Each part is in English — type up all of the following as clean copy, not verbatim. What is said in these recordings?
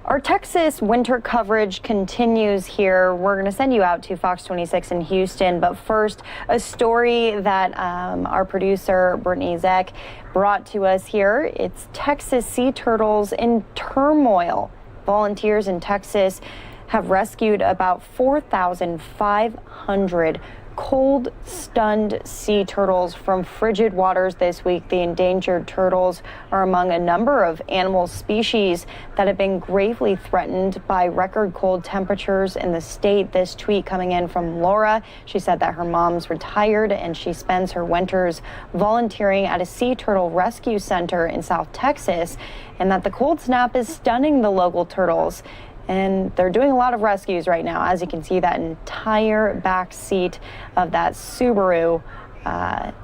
Our Texas winter coverage continues here. We're going to send you out to Fox 26 in Houston. But first, a story that our producer, Brittany Zeck, brought to us here. It's Texas sea turtles in turmoil. Volunteers in Texas have rescued about 4,500 cold-stunned sea turtles from frigid waters this week. The endangered turtles are among a number of animal species that have been gravely threatened by record cold temperatures in the state. This tweet coming in from Laura. She said that her mom's retired and she spends her winters volunteering at a sea turtle rescue center in South Texas, and that the cold snap is stunning the local turtles. And they're doing a lot of rescues right now. As you can see, that entire back seat of that Subaru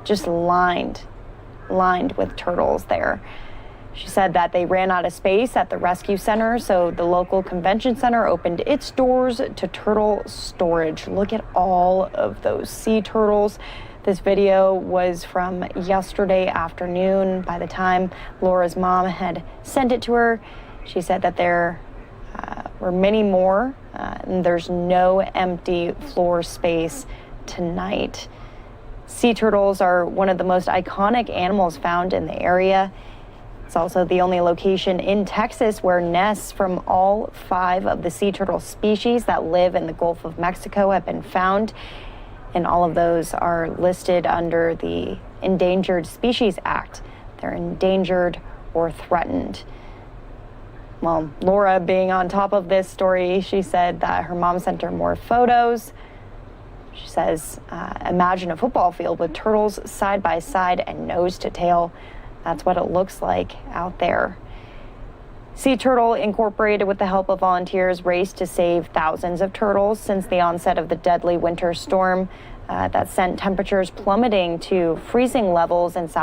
just lined with turtles there. She said that they ran out of space at the rescue center, so the local convention center opened its doors to turtle storage. Look at all of those sea turtles. This video was from yesterday afternoon. By the time Laura's mom had sent it to her, she said that there were many more, and there's no empty floor space tonight. Sea turtles are one of the most iconic animals found in the area. It's also the only location in Texas where nests from all 5 of the sea turtle species that live in the Gulf of Mexico have been found, and all of those are listed under the Endangered Species Act. They're endangered or threatened. Well, Laura, being on top of this story, she said that her mom sent her more photos. She says, imagine a football field with turtles side by side and nose to tail. That's what it looks like out there. Sea Turtle Incorporated, with the help of volunteers, raced to save thousands of turtles since the onset of the deadly winter storm that sent temperatures plummeting to freezing levels in South